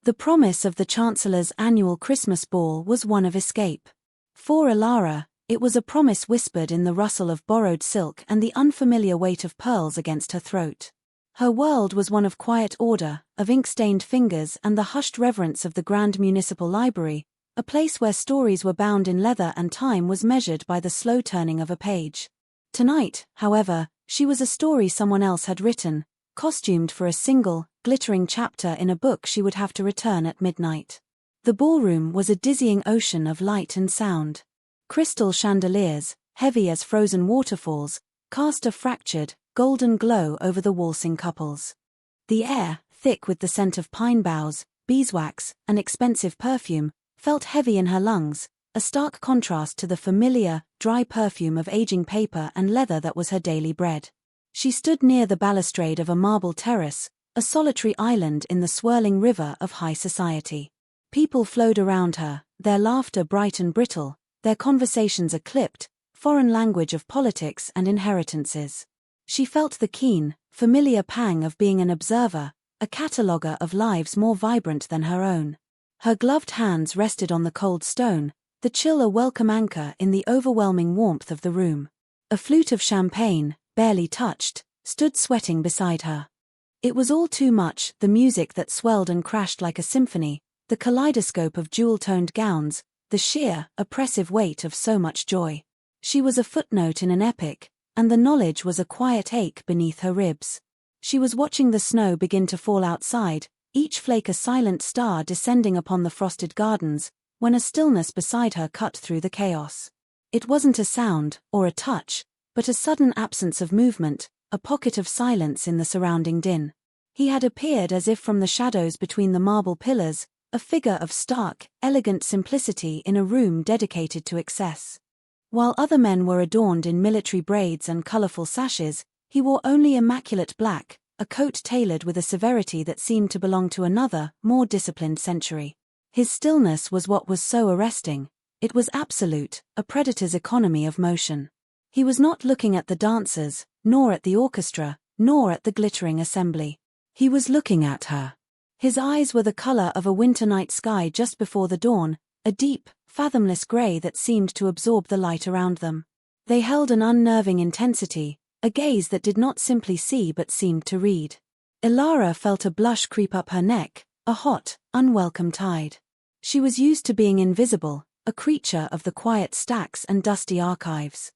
The promise of the Chancellor's annual Christmas ball was one of escape. For Alara, it was a promise whispered in the rustle of borrowed silk and the unfamiliar weight of pearls against her throat. Her world was one of quiet order, of ink-stained fingers and the hushed reverence of the grand municipal library, a place where stories were bound in leather and time was measured by the slow turning of a page. Tonight, however, she was a story someone else had written, costumed for a single, glittering chapter in a book she would have to return at midnight. The ballroom was a dizzying ocean of light and sound. Crystal chandeliers, heavy as frozen waterfalls, cast a fractured, golden glow over the waltzing couples. The air, thick with the scent of pine boughs, beeswax, and expensive perfume, felt heavy in her lungs, a stark contrast to the familiar, dry perfume of aging paper and leather that was her daily bread. She stood near the balustrade of a marble terrace, a solitary island in the swirling river of high society. People flowed around her, their laughter bright and brittle, their conversations a clipped, foreign language of politics and inheritances. She felt the keen, familiar pang of being an observer, a cataloguer of lives more vibrant than her own. Her gloved hands rested on the cold stone, the chill a welcome anchor in the overwhelming warmth of the room. A flute of champagne, barely touched, stood sweating beside her. It was all too much, the music that swelled and crashed like a symphony, the kaleidoscope of jewel-toned gowns, the sheer, oppressive weight of so much joy. She was a footnote in an epic, and the knowledge was a quiet ache beneath her ribs. She was watching the snow begin to fall outside, each flake a silent star descending upon the frosted gardens, when a stillness beside her cut through the chaos. It wasn't a sound, or a touch, but a sudden absence of movement, a pocket of silence in the surrounding din. He had appeared as if from the shadows between the marble pillars, a figure of stark, elegant simplicity in a room dedicated to excess. While other men were adorned in military braids and colorful sashes, he wore only immaculate black, a coat tailored with a severity that seemed to belong to another, more disciplined century. His stillness was what was so arresting. It was absolute, a predator's economy of motion. He was not looking at the dancers, nor at the orchestra, nor at the glittering assembly. He was looking at her. His eyes were the color of a winter night sky just before the dawn, a deep, fathomless gray that seemed to absorb the light around them. They held an unnerving intensity, a gaze that did not simply see but seemed to read. Ilara felt a blush creep up her neck, a hot, unwelcome tide. She was used to being invisible, a creature of the quiet stacks and dusty archives.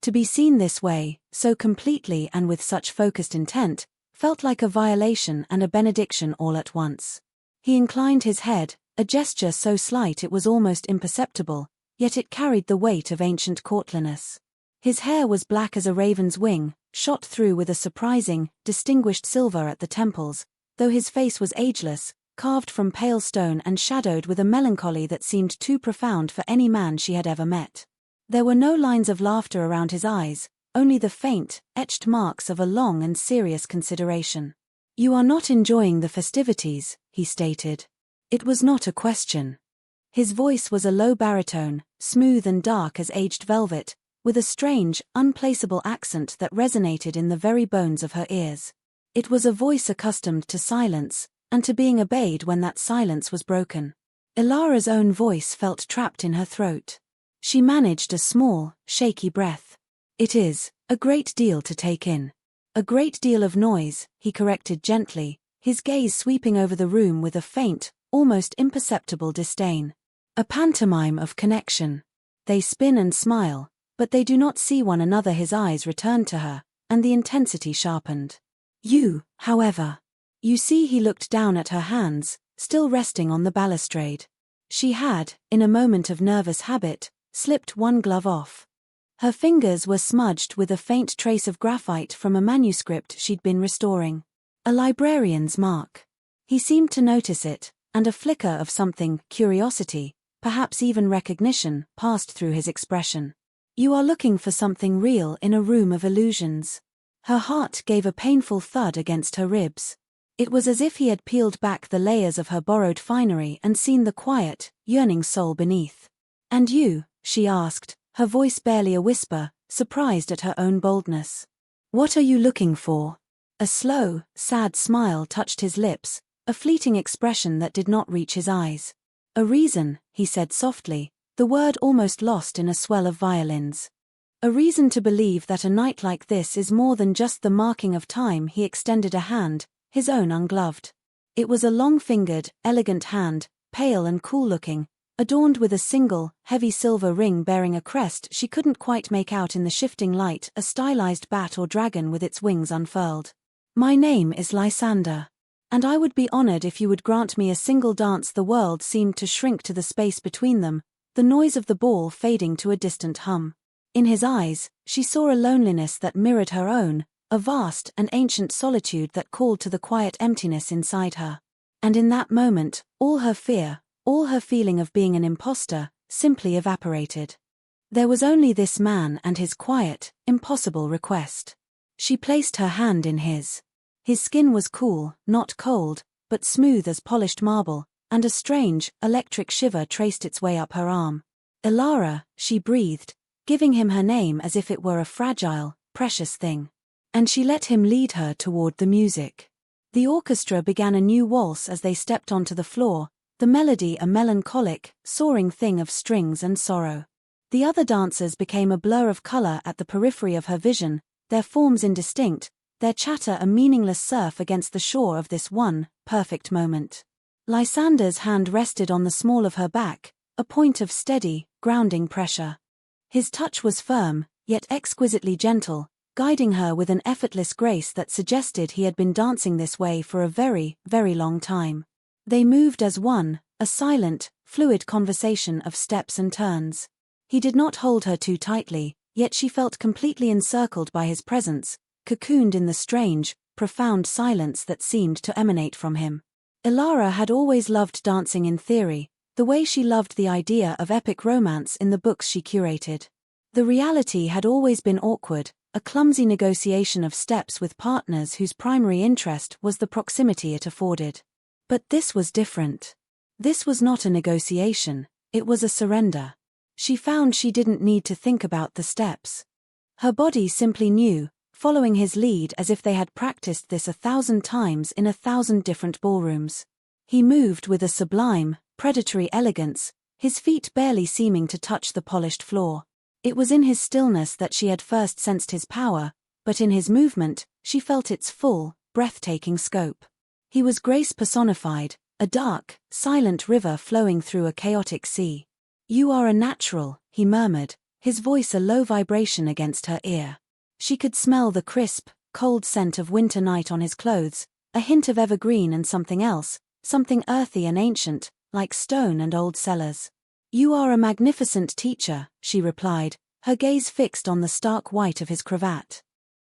To be seen this way, so completely and with such focused intent, felt like a violation and a benediction all at once. He inclined his head, a gesture so slight it was almost imperceptible, yet it carried the weight of ancient courtliness. His hair was black as a raven's wing, shot through with a surprising, distinguished silver at the temples, though his face was ageless, carved from pale stone and shadowed with a melancholy that seemed too profound for any man she had ever met. There were no lines of laughter around his eyes, only the faint, etched marks of a long and serious consideration. "You are not enjoying the festivities," he stated. It was not a question. His voice was a low baritone, smooth and dark as aged velvet, with a strange, unplaceable accent that resonated in the very bones of her ears. It was a voice accustomed to silence, and to being obeyed when that silence was broken. Ilara's own voice felt trapped in her throat. She managed a small, shaky breath. "It is a great deal to take in. A great deal of noise," he corrected gently, his gaze sweeping over the room with a faint, almost imperceptible disdain. "A pantomime of connection. They spin and smile, but they do not see one another." His eyes returned to her, and the intensity sharpened. "You, however. You see." He looked down at her hands, still resting on the balustrade. She had, in a moment of nervous habit, slipped one glove off. Her fingers were smudged with a faint trace of graphite from a manuscript she'd been restoring. A librarian's mark. He seemed to notice it, and a flicker of something, curiosity, perhaps even recognition, passed through his expression. "You are looking for something real in a room of illusions." Her heart gave a painful thud against her ribs. It was as if he had peeled back the layers of her borrowed finery and seen the quiet, yearning soul beneath. "And you?" she asked, her voice barely a whisper, surprised at her own boldness. "What are you looking for?" A slow, sad smile touched his lips, a fleeting expression that did not reach his eyes. A reason, he said softly, the word almost lost in a swell of violins. A reason to believe that a night like this is more than just the marking of time. He extended a hand, his own ungloved. It was a long-fingered, elegant hand, pale and cool-looking, adorned with a single, heavy silver ring bearing a crest she couldn't quite make out in the shifting light, a stylized bat or dragon with its wings unfurled. My name is Lysander. And I would be honored if you would grant me a single dance. The world seemed to shrink to the space between them, the noise of the ball fading to a distant hum. In his eyes, she saw a loneliness that mirrored her own, a vast and ancient solitude that called to the quiet emptiness inside her. And in that moment, all her fear, all her feeling of being an imposter, simply evaporated. There was only this man and his quiet, impossible request. She placed her hand in his. His skin was cool, not cold, but smooth as polished marble, and a strange, electric shiver traced its way up her arm. Ilara, she breathed, giving him her name as if it were a fragile, precious thing. And she let him lead her toward the music. The orchestra began a new waltz as they stepped onto the floor, the melody a melancholic, soaring thing of strings and sorrow. The other dancers became a blur of color at the periphery of her vision, their forms indistinct, their chatter a meaningless surf against the shore of this one, perfect moment. Lysander's hand rested on the small of her back, a point of steady, grounding pressure. His touch was firm, yet exquisitely gentle, guiding her with an effortless grace that suggested he had been dancing this way for a very, very long time. They moved as one, a silent, fluid conversation of steps and turns. He did not hold her too tightly, yet she felt completely encircled by his presence, cocooned in the strange, profound silence that seemed to emanate from him. Ilara had always loved dancing in theory, the way she loved the idea of epic romance in the books she curated. The reality had always been awkward, a clumsy negotiation of steps with partners whose primary interest was the proximity it afforded. But this was different. This was not a negotiation, it was a surrender. She found she didn't need to think about the steps. Her body simply knew, following his lead as if they had practiced this 1,000 times in 1,000 different ballrooms. He moved with a sublime, predatory elegance, his feet barely seeming to touch the polished floor. It was in his stillness that she had first sensed his power, but in his movement, she felt its full, breathtaking scope. He was grace personified, a dark, silent river flowing through a chaotic sea. You are a natural, he murmured, his voice a low vibration against her ear. She could smell the crisp, cold scent of winter night on his clothes, a hint of evergreen and something else, something earthy and ancient, like stone and old cellars. You are a magnificent teacher, she replied, her gaze fixed on the stark white of his cravat.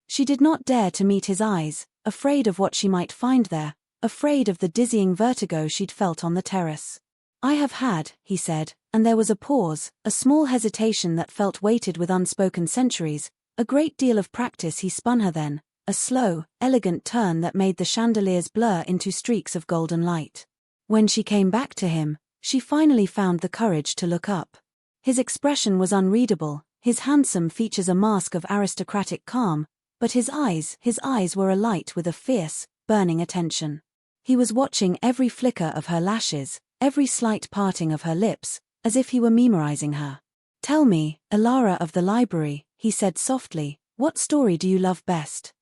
She did not dare to meet his eyes, afraid of what she might find there, afraid of the dizzying vertigo she'd felt on the terrace. I have had, he said, and there was a pause, a small hesitation that felt weighted with unspoken centuries, a great deal of practice. He spun her then, a slow, elegant turn that made the chandeliers blur into streaks of golden light. When she came back to him, she finally found the courage to look up. His expression was unreadable, his handsome features a mask of aristocratic calm, but his eyes were alight with a fierce, burning attention. He was watching every flicker of her lashes, every slight parting of her lips, as if he were memorizing her. Tell me, Ilara of the library, he said softly, what story do you love best?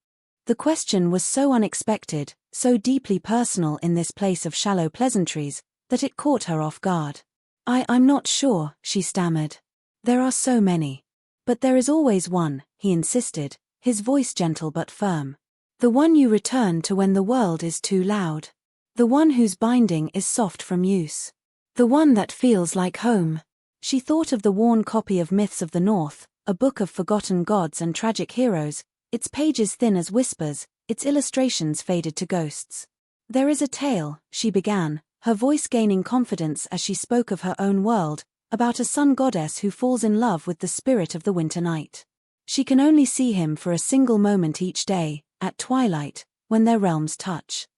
The question was so unexpected, so deeply personal in this place of shallow pleasantries, that it caught her off guard. I'm not sure, she stammered. There are so many. But there is always one, he insisted, his voice gentle but firm. The one you return to when the world is too loud. The one whose binding is soft from use. The one that feels like home. She thought of the worn copy of Myths of the North, a book of forgotten gods and tragic heroes, its pages thin as whispers, its illustrations faded to ghosts. There is a tale, she began, her voice gaining confidence as she spoke of her own world, about a sun goddess who falls in love with the spirit of the winter night. She can only see him for a single moment each day, at twilight, when their realms touch.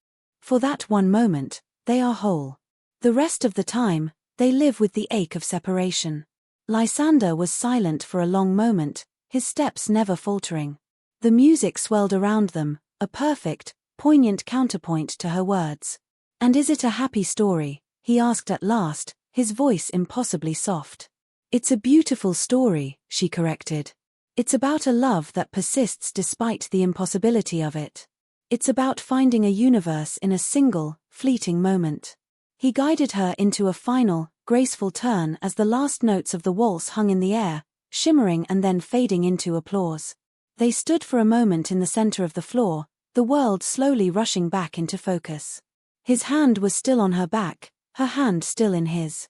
For that one moment, they are whole. The rest of the time, they live with the ache of separation. Lysander was silent for a long moment, his steps never faltering. The music swelled around them, a perfect, poignant counterpoint to her words. "And is it a happy story?" he asked at last, his voice impossibly soft. "It's a beautiful story," she corrected. "It's about a love that persists despite the impossibility of it. It's about finding a universe in a single, fleeting moment." He guided her into a final, graceful turn as the last notes of the waltz hung in the air, shimmering and then fading into applause. They stood for a moment in the center of the floor, the world slowly rushing back into focus. His hand was still on her back, her hand still in his.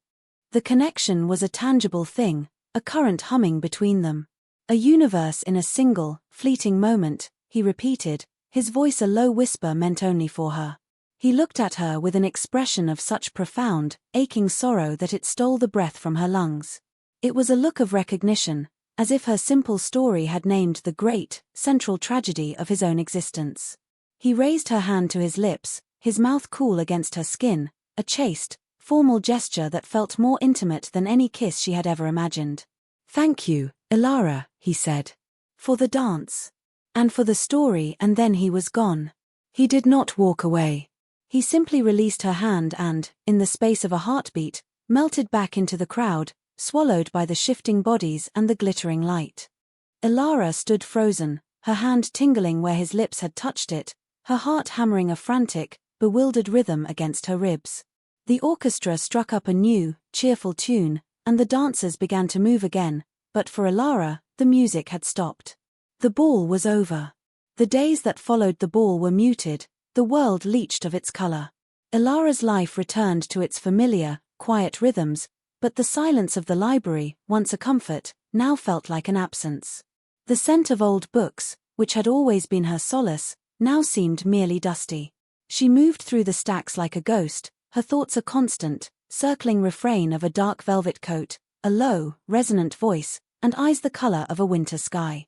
The connection was a tangible thing, a current humming between them. "A universe in a single, fleeting moment," he repeated, his voice a low whisper meant only for her. He looked at her with an expression of such profound, aching sorrow that it stole the breath from her lungs. It was a look of recognition, as if her simple story had named the great, central tragedy of his own existence. He raised her hand to his lips, his mouth cool against her skin, a chaste, formal gesture that felt more intimate than any kiss she had ever imagined. "Thank you, Ilara," he said. "For the dance. And for the story," and then he was gone. He did not walk away. He simply released her hand and, in the space of a heartbeat, melted back into the crowd, swallowed by the shifting bodies and the glittering light. Ilara stood frozen, her hand tingling where his lips had touched it, her heart hammering a frantic, bewildered rhythm against her ribs. The orchestra struck up a new, cheerful tune, and the dancers began to move again, but for Ilara, the music had stopped. The ball was over. The days that followed the ball were muted, the world leached of its color. Ilara's life returned to its familiar, quiet rhythms, but the silence of the library, once a comfort, now felt like an absence. The scent of old books, which had always been her solace, now seemed merely dusty. She moved through the stacks like a ghost, her thoughts a constant, circling refrain of a dark velvet coat, a low, resonant voice, and eyes the color of a winter sky.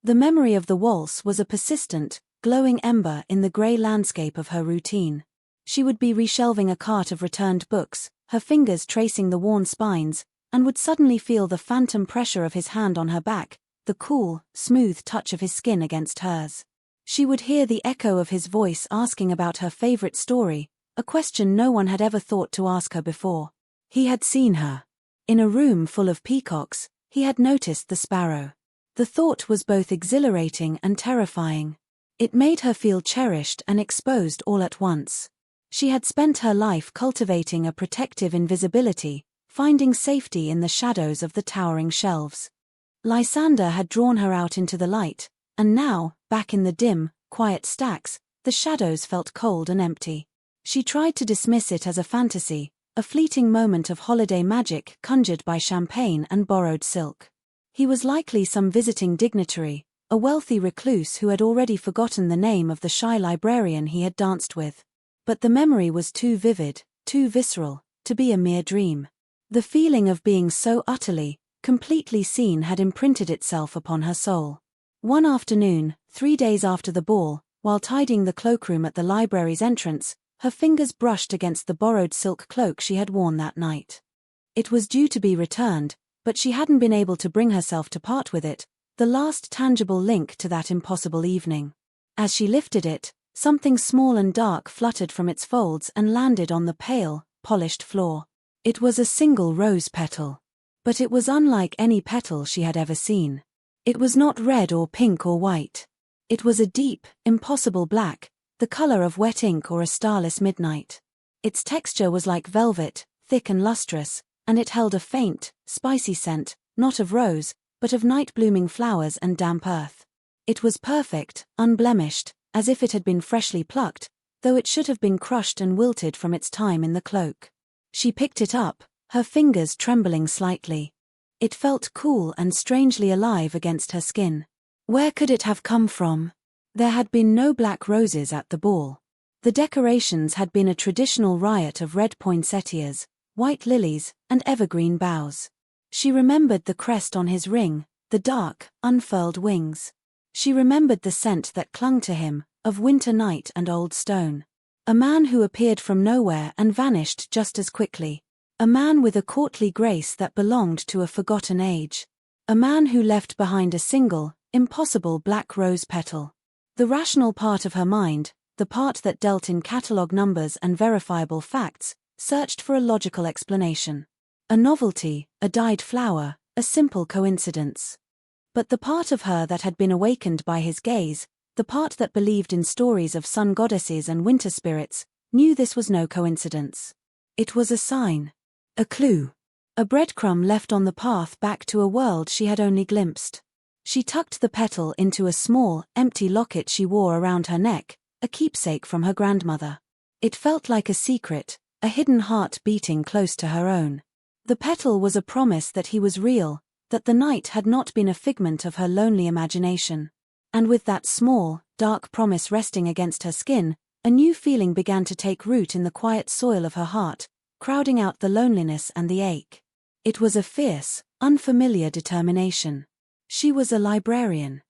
The memory of the waltz was a persistent, glowing ember in the gray landscape of her routine. She would be reshelving a cart of returned books, her fingers tracing the worn spines, and would suddenly feel the phantom pressure of his hand on her back, the cool, smooth touch of his skin against hers. She would hear the echo of his voice asking about her favorite story, a question no one had ever thought to ask her before. He had seen her. In a room full of peacocks, he had noticed the sparrow. The thought was both exhilarating and terrifying. It made her feel cherished and exposed all at once. She had spent her life cultivating a protective invisibility, finding safety in the shadows of the towering shelves. Lysander had drawn her out into the light, and now, back in the dim, quiet stacks, the shadows felt cold and empty. She tried to dismiss it as a fantasy, a fleeting moment of holiday magic conjured by champagne and borrowed silk. He was likely some visiting dignitary, a wealthy recluse who had already forgotten the name of the shy librarian he had danced with. But the memory was too vivid, too visceral, to be a mere dream. The feeling of being so utterly, completely seen had imprinted itself upon her soul. One afternoon, 3 days after the ball, while tidying the cloakroom at the library's entrance, her fingers brushed against the borrowed silk cloak she had worn that night. It was due to be returned, but she hadn't been able to bring herself to part with it, the last tangible link to that impossible evening. As she lifted it, something small and dark fluttered from its folds and landed on the pale, polished floor. It was a single rose petal. But it was unlike any petal she had ever seen. It was not red or pink or white. It was a deep, impossible black, the color of wet ink or a starless midnight. Its texture was like velvet, thick and lustrous, and it held a faint, spicy scent, not of rose, but of night-blooming flowers and damp earth. It was perfect, unblemished, as if it had been freshly plucked, though it should have been crushed and wilted from its time in the cloak. She picked it up, her fingers trembling slightly. It felt cool and strangely alive against her skin. Where could it have come from? There had been no black roses at the ball. The decorations had been a traditional riot of red poinsettias, white lilies, and evergreen boughs. She remembered the crest on his ring, the dark, unfurled wings. She remembered the scent that clung to him, of winter night and old stone. A man who appeared from nowhere and vanished just as quickly. A man with a courtly grace that belonged to a forgotten age. A man who left behind a single, impossible black rose petal. The rational part of her mind, the part that dealt in catalogue numbers and verifiable facts, searched for a logical explanation. A novelty, a dyed flower, a simple coincidence. But the part of her that had been awakened by his gaze, the part that believed in stories of sun goddesses and winter spirits, knew this was no coincidence. It was a sign. A clue. A breadcrumb left on the path back to a world she had only glimpsed. She tucked the petal into a small, empty locket she wore around her neck, a keepsake from her grandmother. It felt like a secret, a hidden heart beating close to her own. The petal was a promise that he was real, that the night had not been a figment of her lonely imagination. And with that small, dark promise resting against her skin, a new feeling began to take root in the quiet soil of her heart, crowding out the loneliness and the ache. It was a fierce, unfamiliar determination. She was a librarian.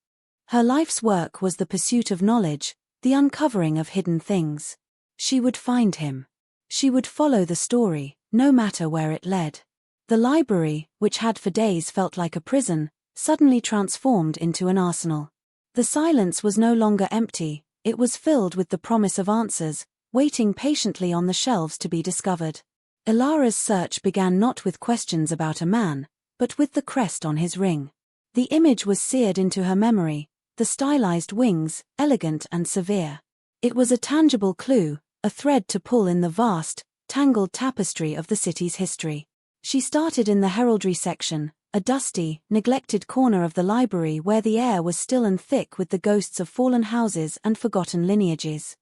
Her life's work was the pursuit of knowledge, the uncovering of hidden things. She would find him. She would follow the story, no matter where it led. The library, which had for days felt like a prison, suddenly transformed into an arsenal. The silence was no longer empty, it was filled with the promise of answers, waiting patiently on the shelves to be discovered. Ilara's search began not with questions about a man, but with the crest on his ring. The image was seared into her memory, the stylized wings, elegant and severe. It was a tangible clue, a thread to pull in the vast, tangled tapestry of the city's history. She started in the heraldry section, a dusty, neglected corner of the library where the air was still and thick with the ghosts of fallen houses and forgotten lineages.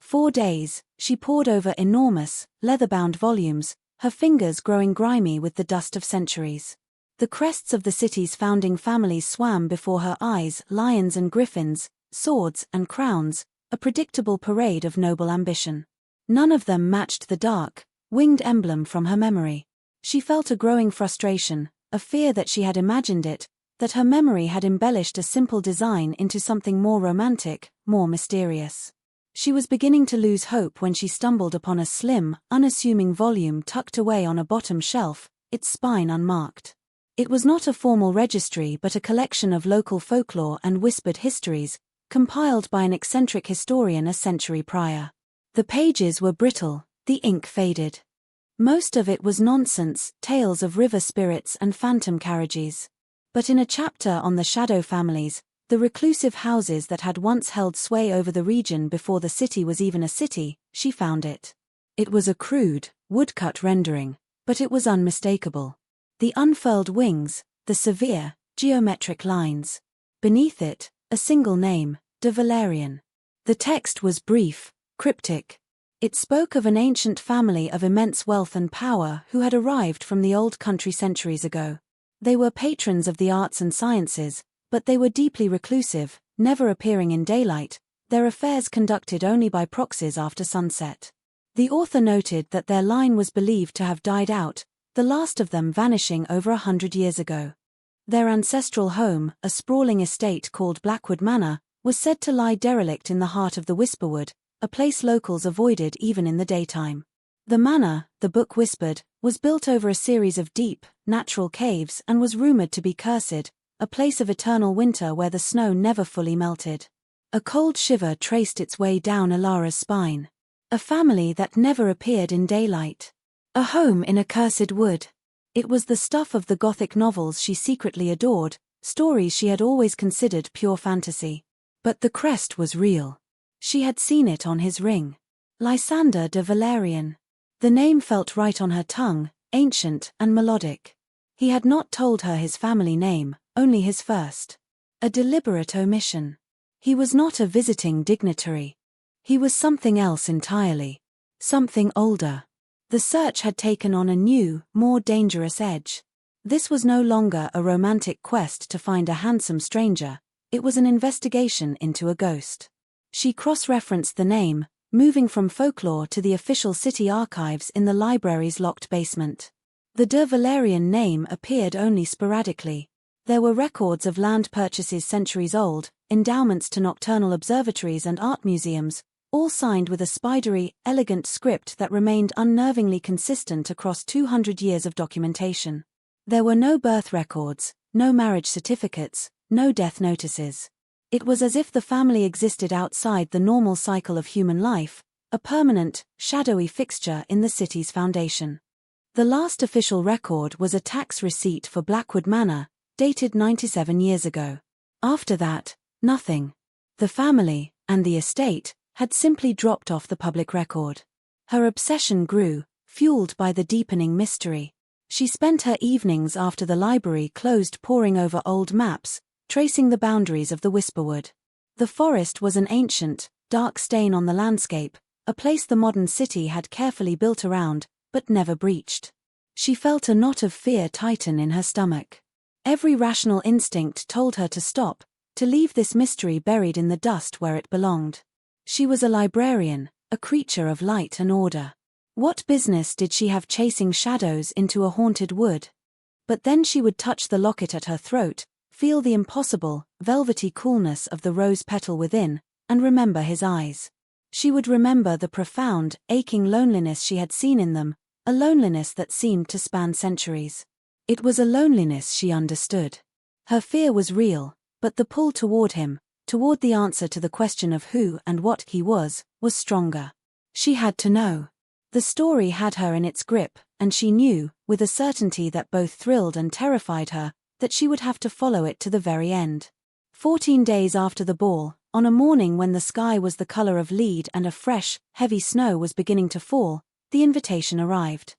4 days, she pored over enormous, leather-bound volumes, her fingers growing grimy with the dust of centuries. The crests of the city's founding families swam before her eyes, lions and griffins, swords and crowns, a predictable parade of noble ambition. None of them matched the dark, winged emblem from her memory. She felt a growing frustration, a fear that she had imagined it, that her memory had embellished a simple design into something more romantic, more mysterious. She was beginning to lose hope when she stumbled upon a slim, unassuming volume tucked away on a bottom shelf, its spine unmarked. It was not a formal registry but a collection of local folklore and whispered histories, compiled by an eccentric historian a century prior. The pages were brittle, the ink faded. Most of it was nonsense, tales of river spirits and phantom carriages. But in a chapter on the shadow families, the reclusive houses that had once held sway over the region before the city was even a city, she found it. It was a crude, woodcut rendering, but it was unmistakable. The unfurled wings, the severe, geometric lines. Beneath it, a single name, de Valerian. The text was brief, cryptic. It spoke of an ancient family of immense wealth and power who had arrived from the old country centuries ago. They were patrons of the arts and sciences, but they were deeply reclusive, never appearing in daylight, their affairs conducted only by proxies after sunset. The author noted that their line was believed to have died out, the last of them vanishing over 100 years ago. Their ancestral home, a sprawling estate called Blackwood Manor, was said to lie derelict in the heart of the Whisperwood, a place locals avoided even in the daytime. The manor, the book whispered, was built over a series of deep, natural caves and was rumored to be cursed, a place of eternal winter where the snow never fully melted. A cold shiver traced its way down Ilara's spine. A family that never appeared in daylight. A home in a cursed wood. It was the stuff of the Gothic novels she secretly adored, stories she had always considered pure fantasy. But the crest was real. She had seen it on his ring. Lysander de Valerian. The name felt right on her tongue, ancient and melodic. He had not told her his family name, only his first. A deliberate omission. He was not a visiting dignitary. He was something else entirely. Something older. The search had taken on a new, more dangerous edge. This was no longer a romantic quest to find a handsome stranger, it was an investigation into a ghost. She cross-referenced the name, moving from folklore to the official city archives in the library's locked basement. The de Valerian name appeared only sporadically. There were records of land purchases centuries old, endowments to nocturnal observatories and art museums, all signed with a spidery, elegant script that remained unnervingly consistent across 200 years of documentation. There were no birth records, no marriage certificates, no death notices. It was as if the family existed outside the normal cycle of human life, a permanent, shadowy fixture in the city's foundation. The last official record was a tax receipt for Blackwood Manor, dated 97 years ago. After that, nothing. The family, and the estate, had simply dropped off the public record. Her obsession grew, fueled by the deepening mystery. She spent her evenings after the library closed poring over old maps, tracing the boundaries of the Whisperwood. The forest was an ancient, dark stain on the landscape, a place the modern city had carefully built around, but never breached. She felt a knot of fear tighten in her stomach. Every rational instinct told her to stop, to leave this mystery buried in the dust where it belonged. She was a librarian, a creature of light and order. What business did she have chasing shadows into a haunted wood? But then she would touch the locket at her throat, feel the impossible, velvety coolness of the rose petal within, and remember his eyes. She would remember the profound, aching loneliness she had seen in them, a loneliness that seemed to span centuries. It was a loneliness she understood. Her fear was real, but the pull toward him, toward the answer to the question of who and what he was stronger. She had to know. The story had her in its grip, and she knew, with a certainty that both thrilled and terrified her, that she would have to follow it to the very end. 14 days after the ball, on a morning when the sky was the color of lead and a fresh, heavy snow was beginning to fall, the invitation arrived.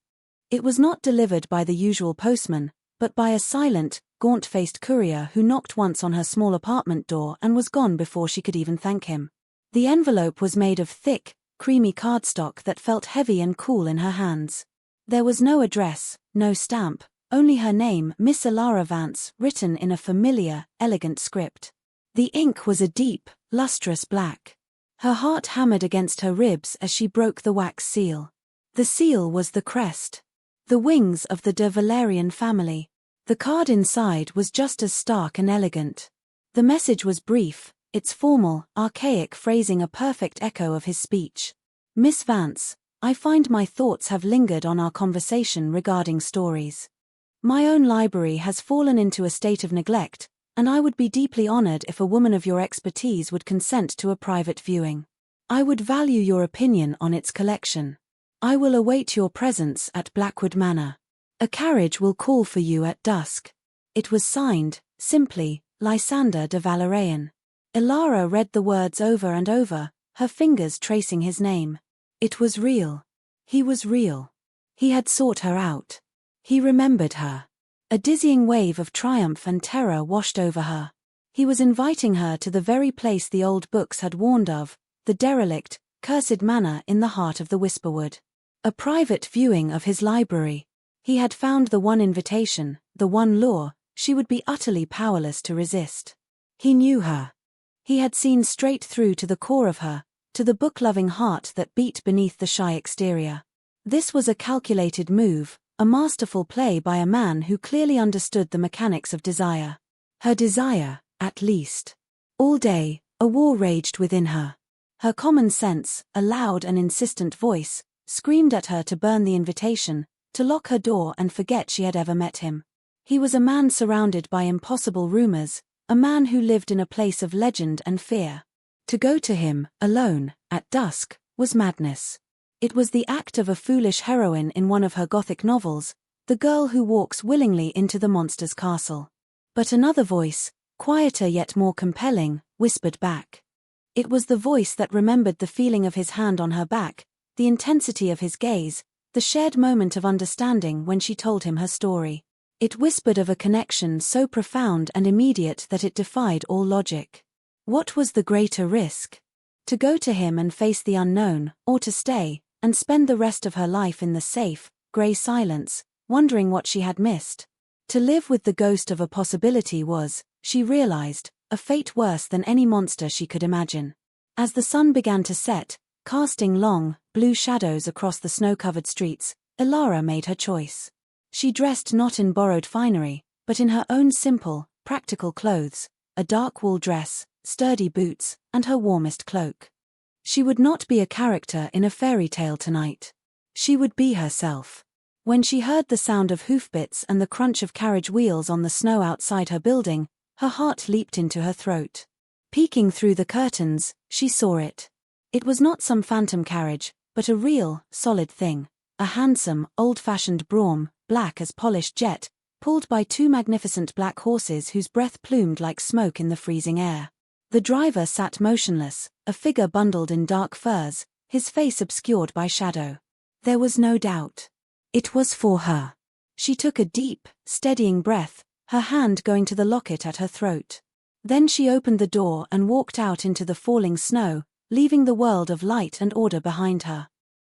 It was not delivered by the usual postman, but by a silent, gaunt-faced courier who knocked once on her small apartment door and was gone before she could even thank him. The envelope was made of thick, creamy cardstock that felt heavy and cool in her hands. There was no address, no stamp, only her name, Miss Alara Vance, written in a familiar, elegant script. The ink was a deep, lustrous black. Her heart hammered against her ribs as she broke the wax seal. The seal was the crest. The wings of the de Valerian family. The card inside was just as stark and elegant. The message was brief, its formal, archaic phrasing a perfect echo of his speech. Miss Vance, I find my thoughts have lingered on our conversation regarding stories. My own library has fallen into a state of neglect, and I would be deeply honored if a woman of your expertise would consent to a private viewing. I would value your opinion on its collection. I will await your presence at Blackwood Manor. A carriage will call for you at dusk. It was signed, simply, Lysander de Valerian. Ilara read the words over and over, her fingers tracing his name. It was real. He was real. He had sought her out. He remembered her. A dizzying wave of triumph and terror washed over her. He was inviting her to the very place the old books had warned of, the derelict, cursed manor in the heart of the Whisperwood. A private viewing of his library. He had found the one invitation, the one lure, she would be utterly powerless to resist. He knew her. He had seen straight through to the core of her, to the book-loving heart that beat beneath the shy exterior. This was a calculated move, a masterful play by a man who clearly understood the mechanics of desire. Her desire, at least. All day, a war raged within her. Her common sense, a loud and insistent voice, screamed at her to burn the invitation, to lock her door and forget she had ever met him. He was a man surrounded by impossible rumors, a man who lived in a place of legend and fear. To go to him, alone, at dusk, was madness. It was the act of a foolish heroine in one of her Gothic novels, the girl who walks willingly into the monster's castle. But another voice, quieter yet more compelling, whispered back. It was the voice that remembered the feeling of his hand on her back, the intensity of his gaze, the shared moment of understanding when she told him her story. It whispered of a connection so profound and immediate that it defied all logic. What was the greater risk? To go to him and face the unknown, or to stay, and spend the rest of her life in the safe, grey silence, wondering what she had missed? To live with the ghost of a possibility was, she realized, a fate worse than any monster she could imagine. As the sun began to set, casting long, blue shadows across the snow-covered streets, Ilara made her choice. She dressed not in borrowed finery, but in her own simple, practical clothes, a dark wool dress, sturdy boots, and her warmest cloak. She would not be a character in a fairy tale tonight. She would be herself. When she heard the sound of hoofbeats and the crunch of carriage wheels on the snow outside her building, her heart leaped into her throat. Peeking through the curtains, she saw it. It was not some phantom carriage, but a real, solid thing. A handsome, old-fashioned brougham, black as polished jet, pulled by two magnificent black horses whose breath plumed like smoke in the freezing air. The driver sat motionless, a figure bundled in dark furs, his face obscured by shadow. There was no doubt. It was for her. She took a deep, steadying breath, her hand going to the locket at her throat. Then she opened the door and walked out into the falling snow, leaving the world of light and order behind her.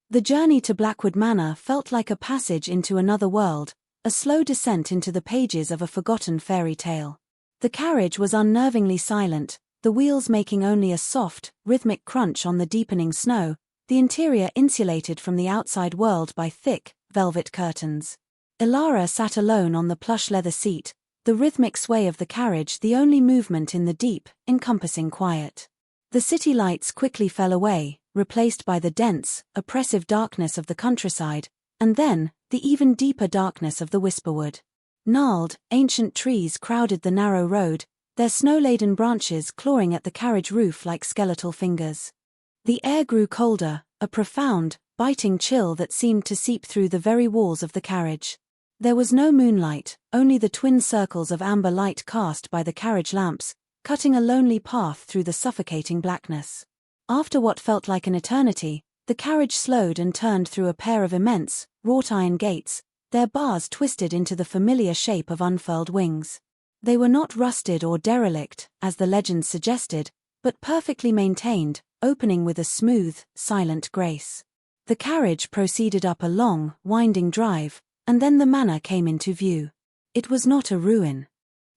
The journey to Blackwood Manor felt like a passage into another world, a slow descent into the pages of a forgotten fairy tale. The carriage was unnervingly silent, the wheels making only a soft, rhythmic crunch on the deepening snow, the interior insulated from the outside world by thick, velvet curtains. Ilara sat alone on the plush leather seat, the rhythmic sway of the carriage the only movement in the deep, encompassing quiet. The city lights quickly fell away, replaced by the dense, oppressive darkness of the countryside, and then, the even deeper darkness of the Whisperwood. Gnarled, ancient trees crowded the narrow road, their snow-laden branches clawing at the carriage roof like skeletal fingers. The air grew colder, a profound, biting chill that seemed to seep through the very walls of the carriage. There was no moonlight, only the twin circles of amber light cast by the carriage lamps, cutting a lonely path through the suffocating blackness. After what felt like an eternity, the carriage slowed and turned through a pair of immense, wrought-iron gates, their bars twisted into the familiar shape of unfurled wings. They were not rusted or derelict, as the legends suggested, but perfectly maintained, opening with a smooth, silent grace. The carriage proceeded up a long, winding drive, and then the manor came into view. It was not a ruin.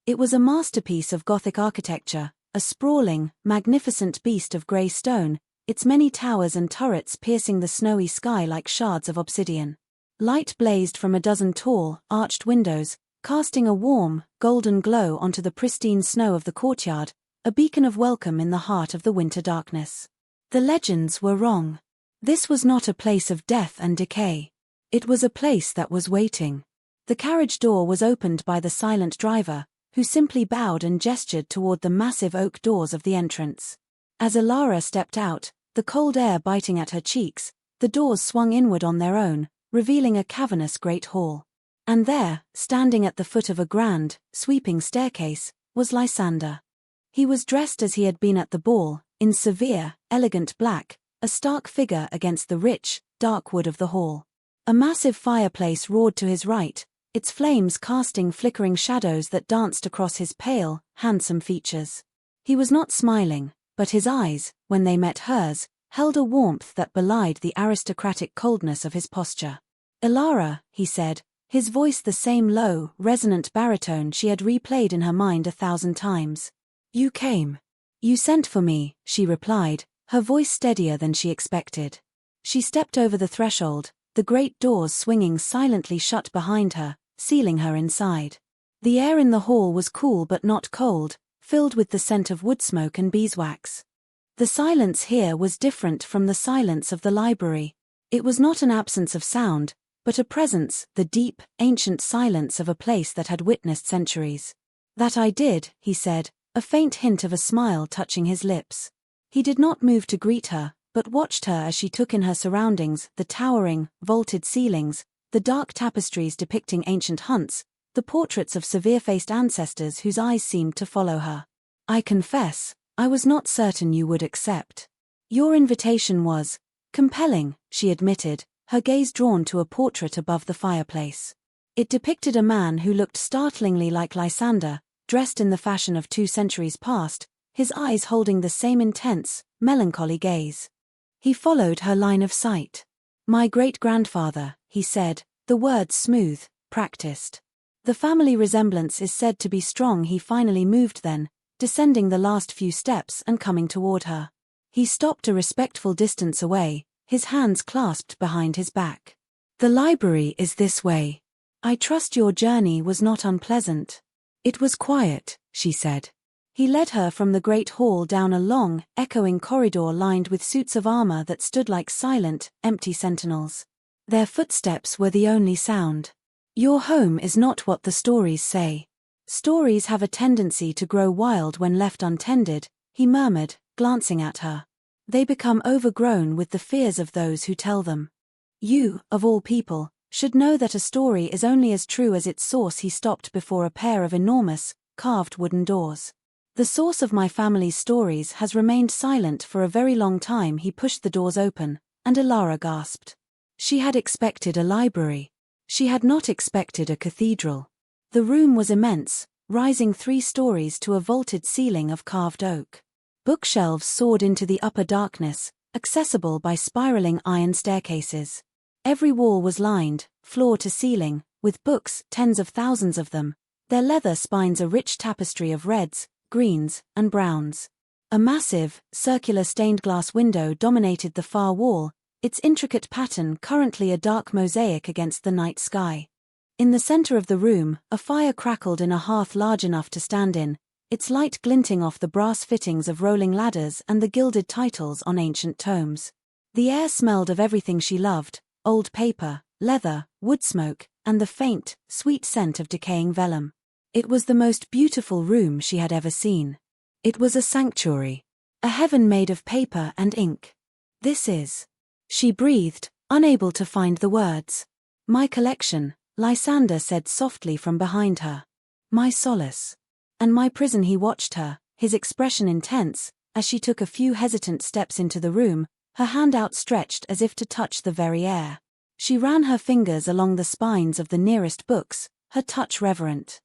It was a masterpiece of Gothic architecture, a sprawling, magnificent beast of grey stone, its many towers and turrets piercing the snowy sky like shards of obsidian. Light blazed from a dozen tall, arched windows, casting a warm, golden glow onto the pristine snow of the courtyard, a beacon of welcome in the heart of the winter darkness. The legends were wrong. This was not a place of death and decay. It was a place that was waiting. The carriage door was opened by the silent driver, who simply bowed and gestured toward the massive oak doors of the entrance. As Ilara stepped out, the cold air biting at her cheeks, the doors swung inward on their own, revealing a cavernous great hall. And there, standing at the foot of a grand, sweeping staircase, was Lysander. He was dressed as he had been at the ball, in severe, elegant black, a stark figure against the rich, dark wood of the hall. A massive fireplace roared to his right, its flames casting flickering shadows that danced across his pale, handsome features. He was not smiling, but his eyes, when they met hers, held a warmth that belied the aristocratic coldness of his posture. "Ilara," he said, his voice the same low, resonant baritone she had replayed in her mind 1,000 times. "You came. You sent for me," she replied, her voice steadier than she expected. She stepped over the threshold, the great doors swinging silently shut behind her, sealing her inside. The air in the hall was cool but not cold, filled with the scent of wood smoke and beeswax. The silence here was different from the silence of the library. It was not an absence of sound, but a presence, the deep, ancient silence of a place that had witnessed centuries. "That I did," he said, a faint hint of a smile touching his lips. He did not move to greet her, but watched her as she took in her surroundings, the towering, vaulted ceilings, the dark tapestries depicting ancient hunts, the portraits of severe-faced ancestors whose eyes seemed to follow her. "I confess, I was not certain you would accept. Your invitation was compelling," she admitted, her gaze drawn to a portrait above the fireplace. It depicted a man who looked startlingly like Lysander, dressed in the fashion of 2 centuries past, his eyes holding the same intense, melancholy gaze. He followed her line of sight. "My great-grandfather," he said, the words smooth, practiced. "The family resemblance is said to be strong." He finally moved then, descending the last few steps and coming toward her. He stopped a respectful distance away, his hands clasped behind his back. "The library is this way. I trust your journey was not unpleasant." "It was quiet," she said. He led her from the great hall down a long, echoing corridor lined with suits of armor that stood like silent, empty sentinels. Their footsteps were the only sound. "Your home is not what the stories say. Stories have a tendency to grow wild when left untended," he murmured, glancing at her. They become overgrown with the fears of those who tell them. You, of all people, should know that a story is only as true as its source. He stopped before a pair of enormous, carved wooden doors. The source of my family's stories has remained silent for a very long time. He pushed the doors open, and Alara gasped. She had expected a library. She had not expected a cathedral. The room was immense, rising 3 stories to a vaulted ceiling of carved oak. Bookshelves soared into the upper darkness, accessible by spiraling iron staircases. Every wall was lined, floor to ceiling, with books, tens of thousands of them, their leather spines a rich tapestry of reds, greens, and browns. A massive, circular stained glass window dominated the far wall, its intricate pattern currently a dark mosaic against the night sky. In the center of the room, a fire crackled in a hearth large enough to stand in, its light glinting off the brass fittings of rolling ladders and the gilded titles on ancient tomes. The air smelled of everything she loved: old paper, leather, wood smoke, and the faint, sweet scent of decaying vellum. It was the most beautiful room she had ever seen. It was a sanctuary. A heaven made of paper and ink. This is. She breathed, unable to find the words. My collection, Lysander said softly from behind her. My solace. And my prison. He watched her, his expression intense, as she took a few hesitant steps into the room, her hand outstretched as if to touch the very air. She ran her fingers along the spines of the nearest books, her touch reverent.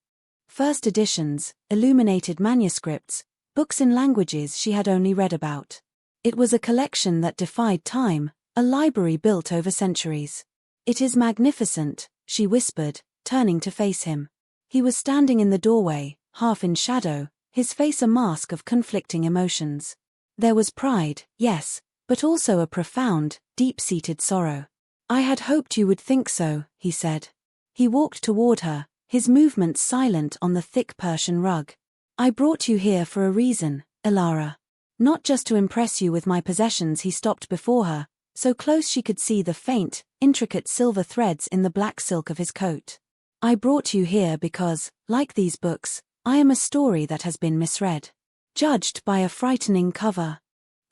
First editions, illuminated manuscripts, books in languages she had only read about. It was a collection that defied time, a library built over centuries. It is magnificent, she whispered, turning to face him. He was standing in the doorway, half in shadow, his face a mask of conflicting emotions. There was pride, yes, but also a profound, deep-seated sorrow. I had hoped you would think so, he said. He walked toward her, his movements silent on the thick Persian rug. I brought you here for a reason, Alara. Not just to impress you with my possessions. He stopped before her, so close she could see the faint, intricate silver threads in the black silk of his coat. I brought you here because, like these books, I am a story that has been misread. Judged by a frightening cover.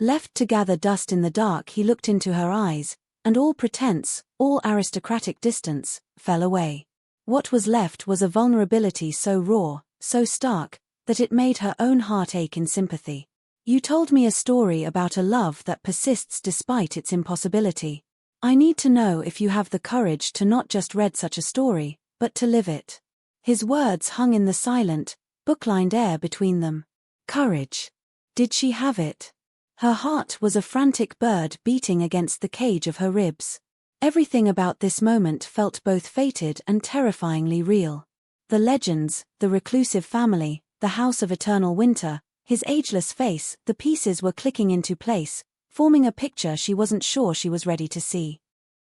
Left to gather dust in the dark, he looked into her eyes, and all pretense, all aristocratic distance, fell away. What was left was a vulnerability so raw, so stark, that it made her own heart ache in sympathy. You told me a story about a love that persists despite its impossibility. I need to know if you have the courage to not just read such a story, but to live it. His words hung in the silent, book-lined air between them. Courage. Did she have it? Her heart was a frantic bird beating against the cage of her ribs. Everything about this moment felt both fated and terrifyingly real. The legends, the reclusive family, the house of eternal winter, his ageless face, the pieces were clicking into place, forming a picture she wasn't sure she was ready to see.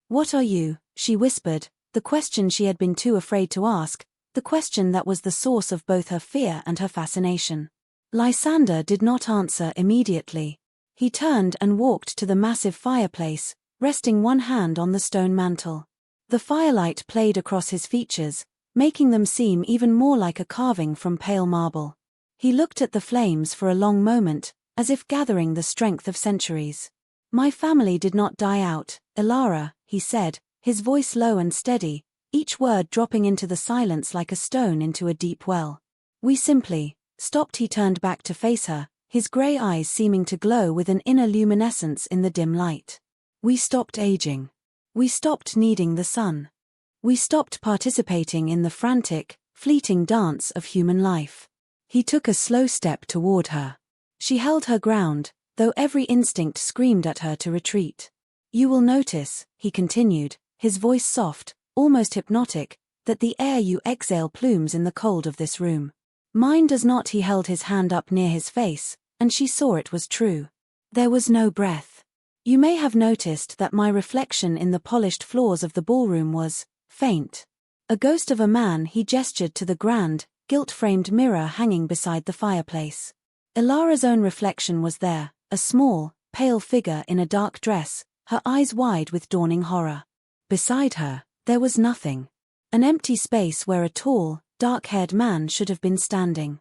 What are you? She whispered, the question she had been too afraid to ask, the question that was the source of both her fear and her fascination. Lysander did not answer immediately. He turned and walked to the massive fireplace, resting one hand on the stone mantel. The firelight played across his features, making them seem even more like a carving from pale marble. He looked at the flames for a long moment, as if gathering the strength of centuries. My family did not die out, Alara, he said, his voice low and steady, each word dropping into the silence like a stone into a deep well. We simply stopped. He turned back to face her, his grey eyes seeming to glow with an inner luminescence in the dim light. We stopped aging. We stopped needing the sun. We stopped participating in the frantic, fleeting dance of human life. He took a slow step toward her. She held her ground, though every instinct screamed at her to retreat. You will notice, he continued, his voice soft, almost hypnotic, that the air you exhale plumes in the cold of this room. Mine does not. He held his hand up near his face, and she saw it was true. There was no breath. You may have noticed that my reflection in the polished floors of the ballroom was faint. A ghost of a man. He gestured to the grand, gilt-framed mirror hanging beside the fireplace. Ilara's own reflection was there, a small, pale figure in a dark dress, her eyes wide with dawning horror. Beside her, there was nothing. An empty space where a tall, dark-haired man should have been standing.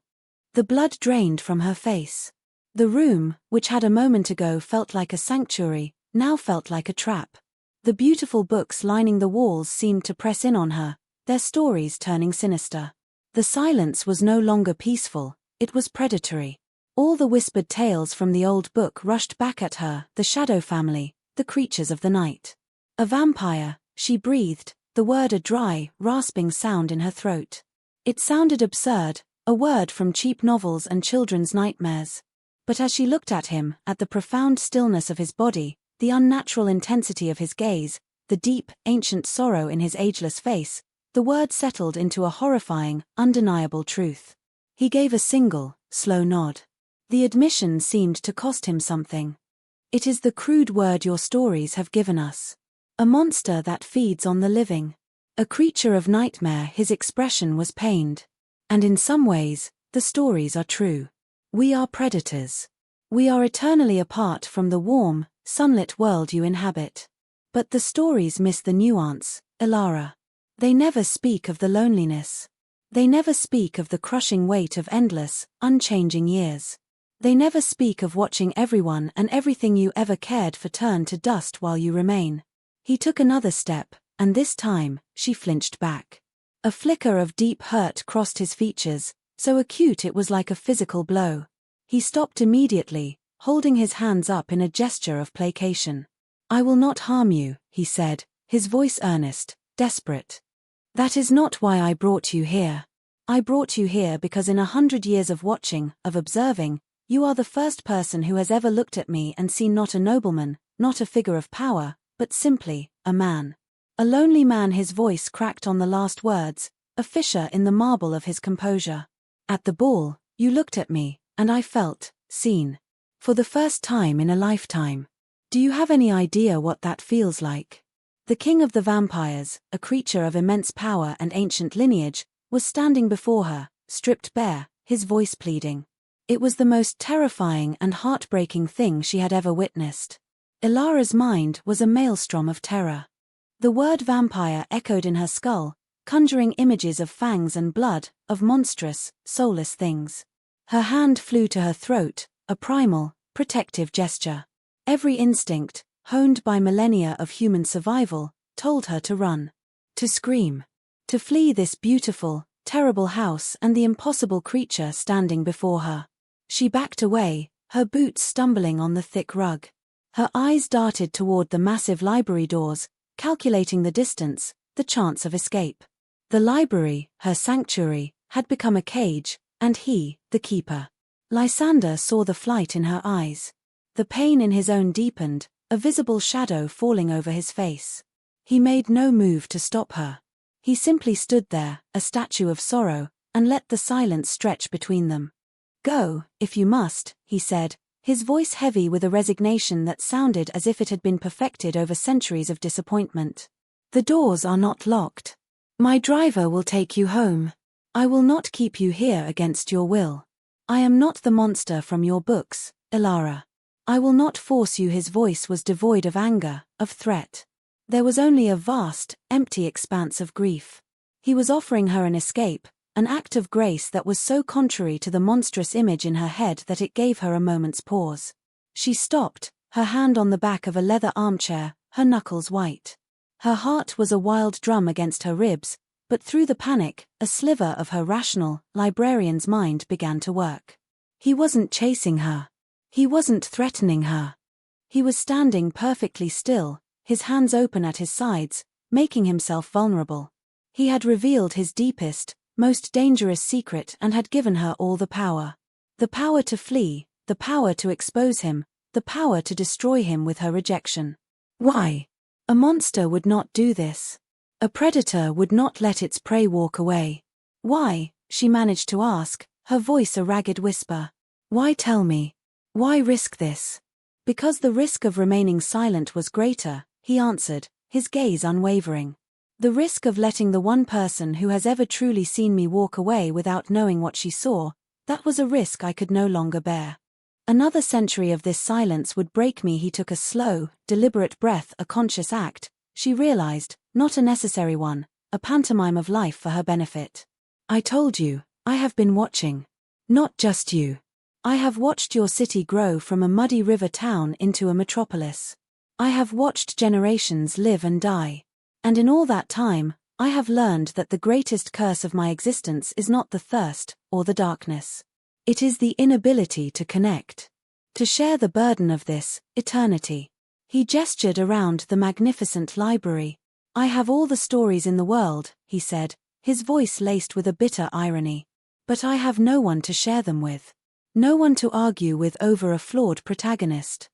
The blood drained from her face. The room, which had a moment ago felt like a sanctuary, now felt like a trap. The beautiful books lining the walls seemed to press in on her, their stories turning sinister. The silence was no longer peaceful, it was predatory. All the whispered tales from the old book rushed back at her, the shadow family, the creatures of the night. A vampire, she breathed, the word a dry, rasping sound in her throat. It sounded absurd, a word from cheap novels and children's nightmares. But as she looked at him, at the profound stillness of his body, the unnatural intensity of his gaze, the deep, ancient sorrow in his ageless face, the word settled into a horrifying, undeniable truth. He gave a single, slow nod. The admission seemed to cost him something. It is the crude word your stories have given us. A monster that feeds on the living. A creature of nightmare. His expression was pained. And in some ways, the stories are true. We are predators. We are eternally apart from the warm, sunlit world you inhabit. But the stories miss the nuance, Ilara. They never speak of the loneliness. They never speak of the crushing weight of endless, unchanging years. They never speak of watching everyone and everything you ever cared for turn to dust while you remain. He took another step, and this time, she flinched back. A flicker of deep hurt crossed his features, so acute it was like a physical blow. He stopped immediately, holding his hands up in a gesture of placation. "I will not harm you," he said, his voice earnest, desperate. "That is not why I brought you here. I brought you here because in 100 years of watching, of observing, you are the first person who has ever looked at me and seen not a nobleman, not a figure of power, but simply, a man. A lonely man." His voice cracked on the last words, a fissure in the marble of his composure. "At the ball, you looked at me, and I felt seen. For the first time in a lifetime. Do you have any idea what that feels like?" The king of the vampires, a creature of immense power and ancient lineage, was standing before her, stripped bare, his voice pleading. It was the most terrifying and heartbreaking thing she had ever witnessed. Ilara's mind was a maelstrom of terror. The word vampire echoed in her skull, conjuring images of fangs and blood, of monstrous, soulless things. Her hand flew to her throat, a primal, protective gesture. Every instinct, honed by millennia of human survival, told her to run. To scream. To flee this beautiful, terrible house and the impossible creature standing before her. She backed away, her boots stumbling on the thick rug. Her eyes darted toward the massive library doors, calculating the distance, the chance of escape. The library, her sanctuary, had become a cage, and he, the keeper. Lysander saw the flight in her eyes. The pain in his own deepened, a visible shadow falling over his face. He made no move to stop her. He simply stood there, a statue of sorrow, and let the silence stretch between them. "Go, if you must," he said, his voice heavy with a resignation that sounded as if it had been perfected over centuries of disappointment. "The doors are not locked. My driver will take you home. I will not keep you here against your will. I am not the monster from your books, Ilara. I will not force you." His voice was devoid of anger, of threat. There was only a vast, empty expanse of grief. He was offering her an escape, an act of grace that was so contrary to the monstrous image in her head that it gave her a moment's pause. She stopped, her hand on the back of a leather armchair, her knuckles white. Her heart was a wild drum against her ribs, but through the panic, a sliver of her rational, librarian's mind began to work. He wasn't chasing her. He wasn't threatening her. He was standing perfectly still, his hands open at his sides, making himself vulnerable. He had revealed his deepest, most dangerous secret and had given her all the power. The power to flee, the power to expose him, the power to destroy him with her rejection. Why? A monster would not do this. A predator would not let its prey walk away. Why? She managed to ask, her voice a ragged whisper. Why tell me? Why risk this? Because the risk of remaining silent was greater, he answered, his gaze unwavering. The risk of letting the one person who has ever truly seen me walk away without knowing what she saw, that was a risk I could no longer bear. Another century of this silence would break me. He took a slow, deliberate breath, a conscious act, she realized, not a necessary one, a pantomime of life for her benefit. I told you, I have been watching. Not just you. I have watched your city grow from a muddy river town into a metropolis. I have watched generations live and die. And in all that time, I have learned that the greatest curse of my existence is not the thirst or the darkness. It is the inability to connect. To share the burden of this eternity. He gestured around the magnificent library. I have all the stories in the world, he said, his voice laced with a bitter irony. But I have no one to share them with. No one to argue with over a flawed protagonist.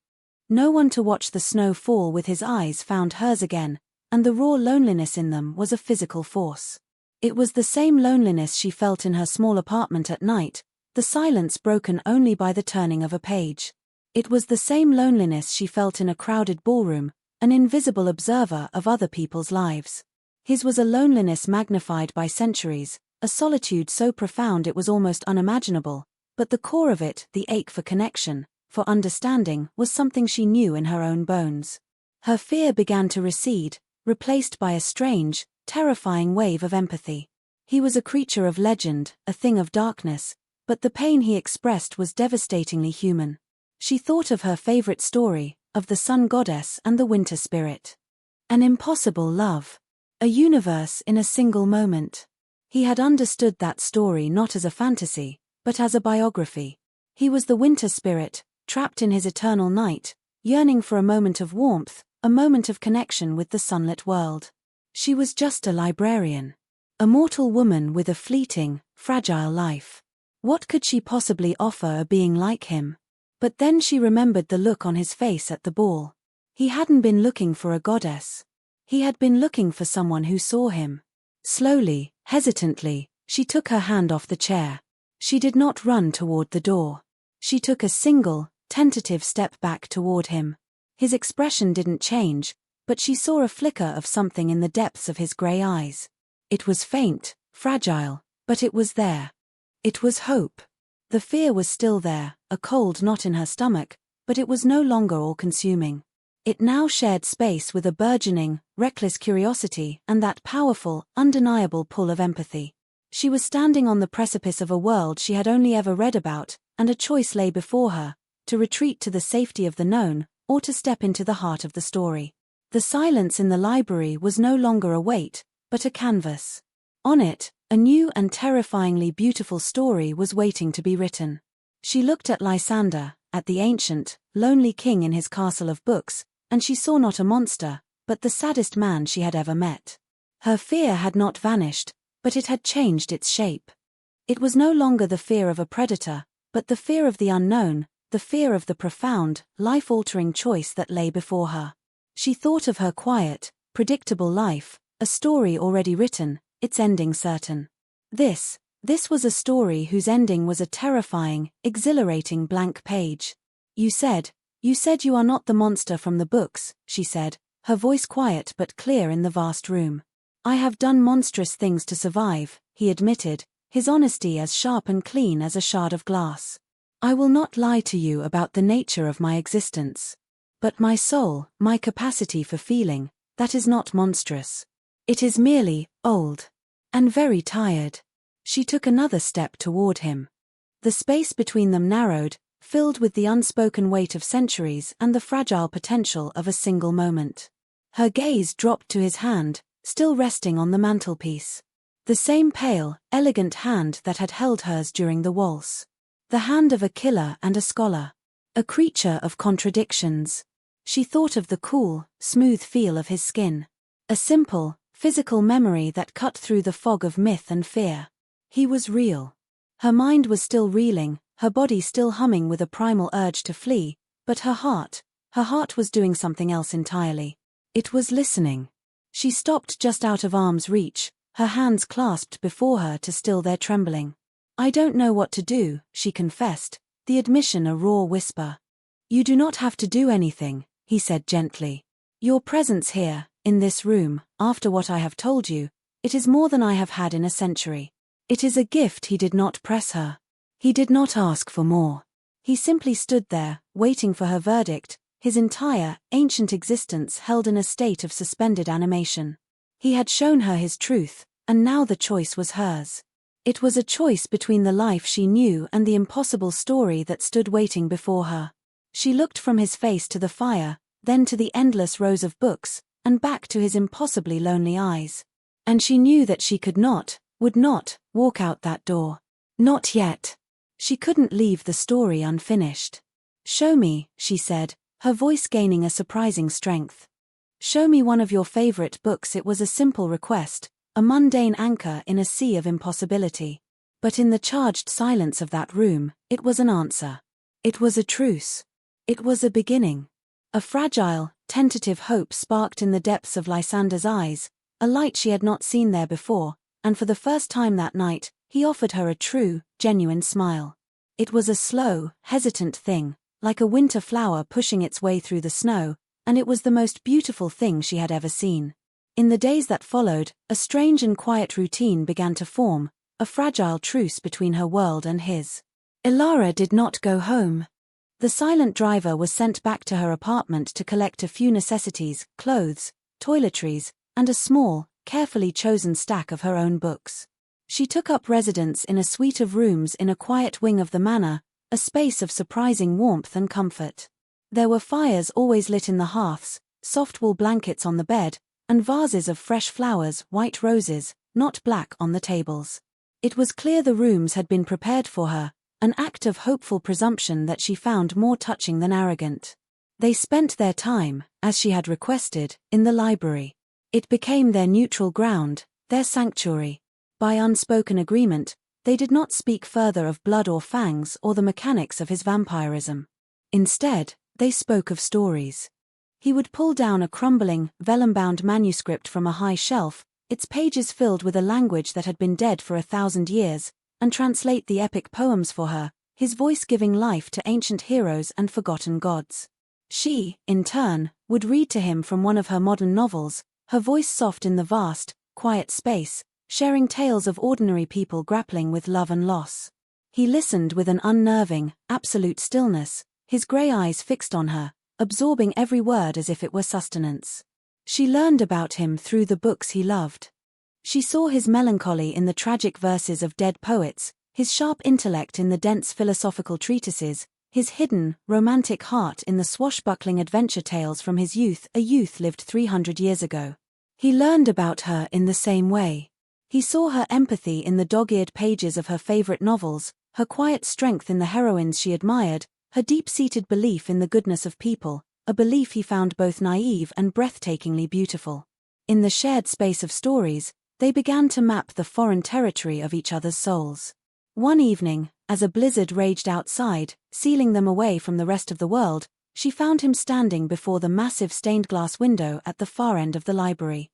No one to watch the snow fall with his eyes found hers again, and the raw loneliness in them was a physical force. It was the same loneliness she felt in her small apartment at night, the silence broken only by the turning of a page. It was the same loneliness she felt in a crowded ballroom, an invisible observer of other people's lives. His was a loneliness magnified by centuries, a solitude so profound it was almost unimaginable, but the core of it, the ache for connection, for understanding, was something she knew in her own bones. Her fear began to recede, replaced by a strange, terrifying wave of empathy. He was a creature of legend, a thing of darkness, but the pain he expressed was devastatingly human. She thought of her favorite story, of the sun goddess and the winter spirit. An impossible love. A universe in a single moment. He had understood that story not as a fantasy, but as a biography. He was the winter spirit, trapped in his eternal night, yearning for a moment of warmth, a moment of connection with the sunlit world. She was just a librarian. A mortal woman with a fleeting, fragile life. What could she possibly offer a being like him? But then she remembered the look on his face at the ball. He hadn't been looking for a goddess. He had been looking for someone who saw him. Slowly, hesitantly, she took her hand off the chair. She did not run toward the door. She took a single, tentative step back toward him. His expression didn't change, but she saw a flicker of something in the depths of his gray eyes. It was faint, fragile, but it was there. It was hope. The fear was still there, a cold knot in her stomach, but it was no longer all-consuming. It now shared space with a burgeoning, reckless curiosity and that powerful, undeniable pull of empathy. She was standing on the precipice of a world she had only ever read about, and a choice lay before her, to retreat to the safety of the known, or to step into the heart of the story. The silence in the library was no longer a weight, but a canvas. On it, a new and terrifyingly beautiful story was waiting to be written. She looked at Lysander, at the ancient, lonely king in his castle of books, and she saw not a monster, but the saddest man she had ever met. Her fear had not vanished, but it had changed its shape. It was no longer the fear of a predator, but the fear of the unknown, the fear of the profound, life-altering choice that lay before her. She thought of her quiet, predictable life, a story already written, its ending certain. This was a story whose ending was a terrifying, exhilarating blank page. You said you are not the monster from the books, she said, her voice quiet but clear in the vast room. I have done monstrous things to survive, he admitted, his honesty as sharp and clean as a shard of glass. I will not lie to you about the nature of my existence. But my soul, my capacity for feeling, that is not monstrous. It is merely old. And very tired. She took another step toward him. The space between them narrowed, filled with the unspoken weight of centuries and the fragile potential of a single moment. Her gaze dropped to his hand, still resting on the mantelpiece. The same pale, elegant hand that had held hers during the waltz. The hand of a killer and a scholar. A creature of contradictions. She thought of the cool, smooth feel of his skin. A simple, physical memory that cut through the fog of myth and fear. He was real. Her mind was still reeling, her body still humming with a primal urge to flee, but her heart was doing something else entirely. It was listening. She stopped just out of arm's reach, her hands clasped before her to still their trembling. I don't know what to do, she confessed, the admission a raw whisper. You do not have to do anything, he said gently. Your presence here, in this room, after what I have told you, it is more than I have had in a century. It is a gift. He did not press her. He did not ask for more. He simply stood there, waiting for her verdict, his entire, ancient existence held in a state of suspended animation. He had shown her his truth, and now the choice was hers. It was a choice between the life she knew and the impossible story that stood waiting before her. She looked from his face to the fire, then to the endless rows of books, and back to his impossibly lonely eyes. And she knew that she could not, would not, walk out that door. Not yet. She couldn't leave the story unfinished. "Show me," she said, her voice gaining a surprising strength. "Show me one of your favorite books." It was a simple request, a mundane anchor in a sea of impossibility. But in the charged silence of that room, it was an answer. It was a truce. It was a beginning. A fragile, tentative hope sparked in the depths of Lysander's eyes, a light she had not seen there before, and for the first time that night, he offered her a true, genuine smile. It was a slow, hesitant thing, like a winter flower pushing its way through the snow, and it was the most beautiful thing she had ever seen. In the days that followed, a strange and quiet routine began to form, a fragile truce between her world and his. Ilara did not go home. The silent driver was sent back to her apartment to collect a few necessities, clothes, toiletries, and a small, carefully chosen stack of her own books. She took up residence in a suite of rooms in a quiet wing of the manor, a space of surprising warmth and comfort. There were fires always lit in the hearths, soft wool blankets on the bed, and vases of fresh flowers, white roses, not black, on the tables. It was clear the rooms had been prepared for her, an act of hopeful presumption that she found more touching than arrogant. They spent their time, as she had requested, in the library. It became their neutral ground, their sanctuary. By unspoken agreement, they did not speak further of blood or fangs or the mechanics of his vampirism. Instead, they spoke of stories. He would pull down a crumbling, vellum-bound manuscript from a high shelf, its pages filled with a language that had been dead for 1,000 years, and translate the epic poems for her, his voice giving life to ancient heroes and forgotten gods. She, in turn, would read to him from one of her modern novels, her voice soft in the vast, quiet space, sharing tales of ordinary people grappling with love and loss. He listened with an unnerving, absolute stillness, his grey eyes fixed on her, absorbing every word as if it were sustenance. She learned about him through the books he loved. She saw his melancholy in the tragic verses of dead poets, his sharp intellect in the dense philosophical treatises, his hidden, romantic heart in the swashbuckling adventure tales from his youth, a youth lived 300 years ago. He learned about her in the same way. He saw her empathy in the dog-eared pages of her favorite novels, her quiet strength in the heroines she admired, her deep-seated belief in the goodness of people, a belief he found both naive and breathtakingly beautiful. In the shared space of stories, they began to map the foreign territory of each other's souls. One evening, as a blizzard raged outside, sealing them away from the rest of the world, she found him standing before the massive stained-glass window at the far end of the library.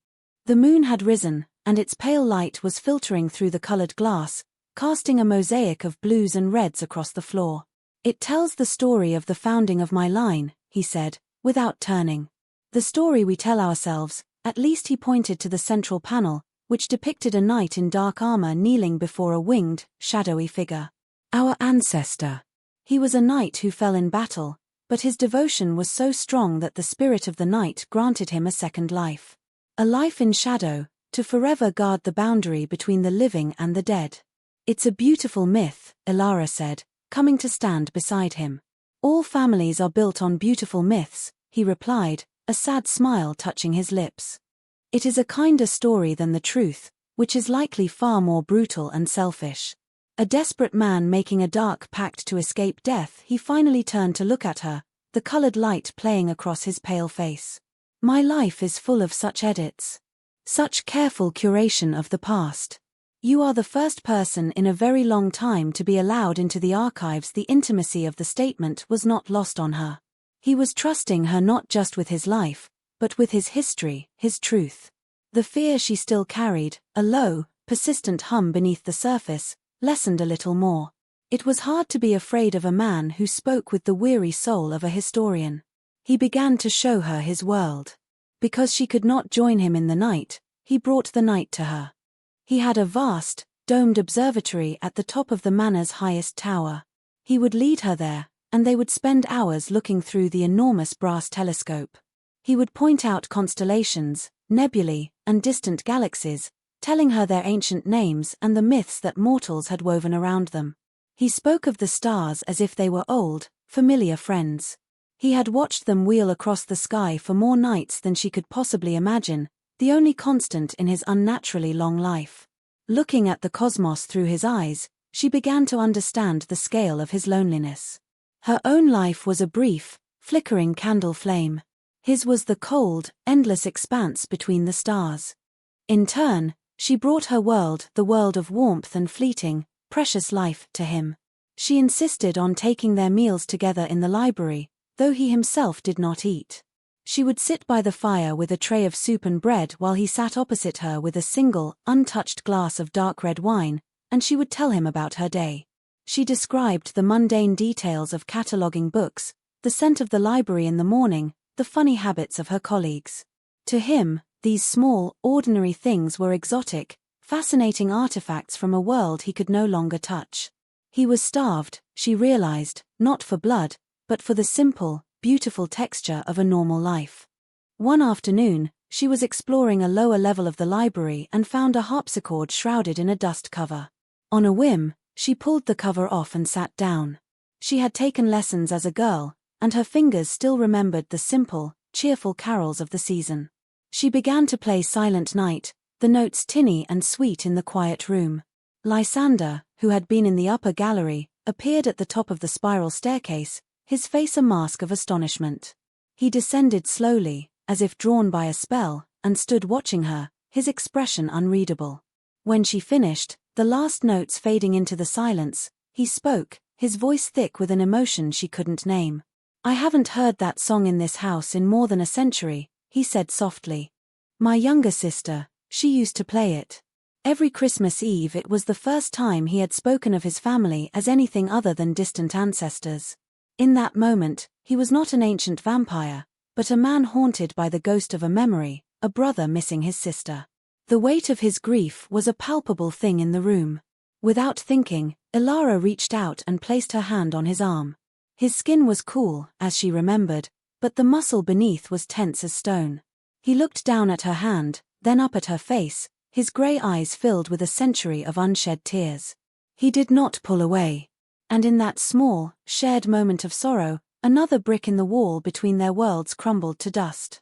The moon had risen, and its pale light was filtering through the colored glass, casting a mosaic of blues and reds across the floor. "It tells the story of the founding of my line," he said, without turning. "The story we tell ourselves." At least he pointed to the central panel, which depicted a knight in dark armor kneeling before a winged, shadowy figure. "Our ancestor. He was a knight who fell in battle, but his devotion was so strong that the spirit of the knight granted him a second life. A life in shadow, to forever guard the boundary between the living and the dead. It's a beautiful myth," Ilara said, coming to stand beside him. "All families are built on beautiful myths," he replied, a sad smile touching his lips. "It is a kinder story than the truth, which is likely far more brutal and selfish." A desperate man making a dark pact to escape death, he finally turned to look at her, the colored light playing across his pale face. "My life is full of such edits. Such careful curation of the past. You are the first person in a very long time to be allowed into the archives." The intimacy of the statement was not lost on her. He was trusting her not just with his life, but with his history, his truth. The fear she still carried, a low, persistent hum beneath the surface, lessened a little more. It was hard to be afraid of a man who spoke with the weary soul of a historian. He began to show her his world. Because she could not join him in the night, he brought the night to her. He had a vast, domed observatory at the top of the manor's highest tower. He would lead her there, and they would spend hours looking through the enormous brass telescope. He would point out constellations, nebulae, and distant galaxies, telling her their ancient names and the myths that mortals had woven around them. He spoke of the stars as if they were old, familiar friends. He had watched them wheel across the sky for more nights than she could possibly imagine, the only constant in his unnaturally long life. Looking at the cosmos through his eyes, she began to understand the scale of his loneliness. Her own life was a brief, flickering candle flame. His was the cold, endless expanse between the stars. In turn, she brought her world, the world of warmth and fleeting, precious life, to him. She insisted on taking their meals together in the library, though he himself did not eat. She would sit by the fire with a tray of soup and bread while he sat opposite her with a single, untouched glass of dark red wine, and she would tell him about her day. She described the mundane details of cataloguing books, the scent of the library in the morning, the funny habits of her colleagues. To him, these small, ordinary things were exotic, fascinating artifacts from a world he could no longer touch. He was starved, she realized, not for blood, but for the simple, beautiful texture of a normal life. One afternoon, she was exploring a lower level of the library and found a harpsichord shrouded in a dust cover. On a whim, she pulled the cover off and sat down. She had taken lessons as a girl, and her fingers still remembered the simple, cheerful carols of the season. She began to play Silent Night, the notes tinny and sweet in the quiet room. Lysander, who had been in the upper gallery, appeared at the top of the spiral staircase, his face a mask of astonishment. He descended slowly, as if drawn by a spell, and stood watching her, his expression unreadable. When she finished, the last notes fading into the silence, he spoke, his voice thick with an emotion she couldn't name. "I haven't heard that song in this house in more than a century," he said softly. "My younger sister, she used to play it." Every Christmas Eve it was the first time he had spoken of his family as anything other than distant ancestors. In that moment, he was not an ancient vampire, but a man haunted by the ghost of a memory, a brother missing his sister. The weight of his grief was a palpable thing in the room. Without thinking, Ilara reached out and placed her hand on his arm. His skin was cool, as she remembered, but the muscle beneath was tense as stone. He looked down at her hand, then up at her face, his grey eyes filled with a century of unshed tears. He did not pull away. And in that small, shared moment of sorrow, another brick in the wall between their worlds crumbled to dust.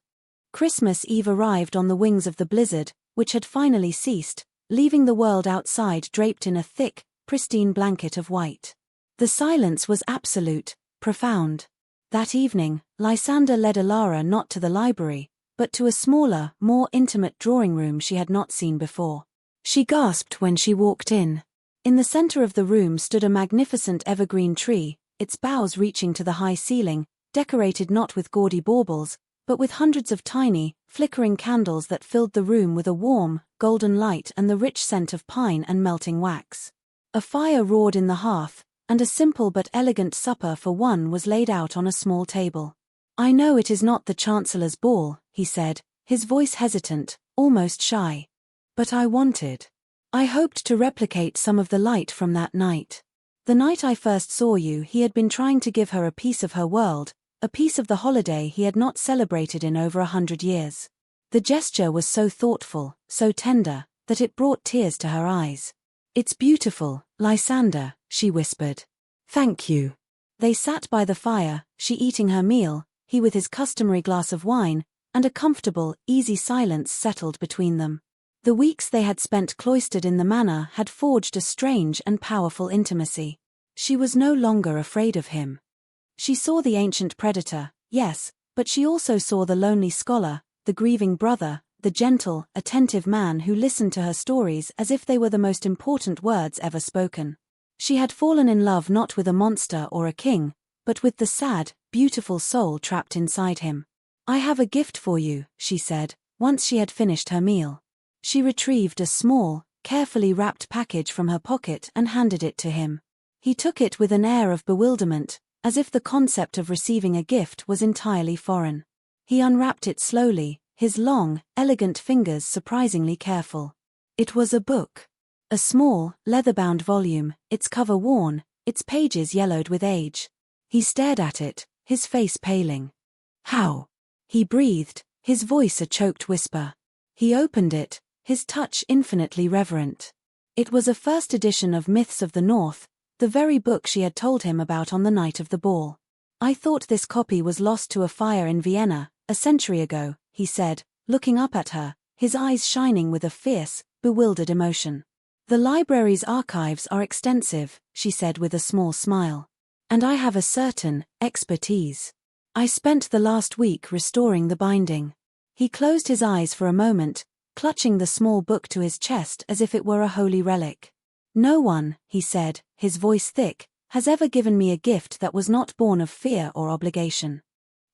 Christmas Eve arrived on the wings of the blizzard, which had finally ceased, leaving the world outside draped in a thick, pristine blanket of white. The silence was absolute, profound. That evening, Lysander led Ilara not to the library, but to a smaller, more intimate drawing room she had not seen before. She gasped when she walked in. In the center of the room stood a magnificent evergreen tree, its boughs reaching to the high ceiling, decorated not with gaudy baubles, but with hundreds of tiny, flickering candles that filled the room with a warm, golden light and the rich scent of pine and melting wax. A fire roared in the hearth, and a simple but elegant supper for one was laid out on a small table. "I know it is not the Chancellor's ball," he said, his voice hesitant, almost shy. "But I hoped to replicate some of the light from that night. The night I first saw you, he had been trying to give her a piece of her world, a piece of the holiday he had not celebrated in over 100 years. The gesture was so thoughtful, so tender, that it brought tears to her eyes. "It's beautiful, Lysander," she whispered. "Thank you." They sat by the fire, she eating her meal, he with his customary glass of wine, and a comfortable, easy silence settled between them. The weeks they had spent cloistered in the manor had forged a strange and powerful intimacy. She was no longer afraid of him. She saw the ancient predator, yes, but she also saw the lonely scholar, the grieving brother, the gentle, attentive man who listened to her stories as if they were the most important words ever spoken. She had fallen in love not with a monster or a king, but with the sad, beautiful soul trapped inside him. "I have a gift for you," she said, once she had finished her meal. She retrieved a small, carefully wrapped package from her pocket and handed it to him. He took it with an air of bewilderment, as if the concept of receiving a gift was entirely foreign. He unwrapped it slowly, his long, elegant fingers surprisingly careful. It was a book. A small, leather-bound volume, its cover worn, its pages yellowed with age. He stared at it, his face paling. "How?" he breathed, his voice a choked whisper. He opened it, his touch infinitely reverent. It was a first edition of Myths of the North, the very book she had told him about on the night of the ball. "I thought this copy was lost to a fire in Vienna, a century ago," he said, looking up at her, his eyes shining with a fierce, bewildered emotion. "The library's archives are extensive," she said with a small smile. "And I have a certain expertise. I spent the last week restoring the binding." He closed his eyes for a moment, clutching the small book to his chest as if it were a holy relic. "No one," he said, his voice thick, "has ever given me a gift that was not born of fear or obligation.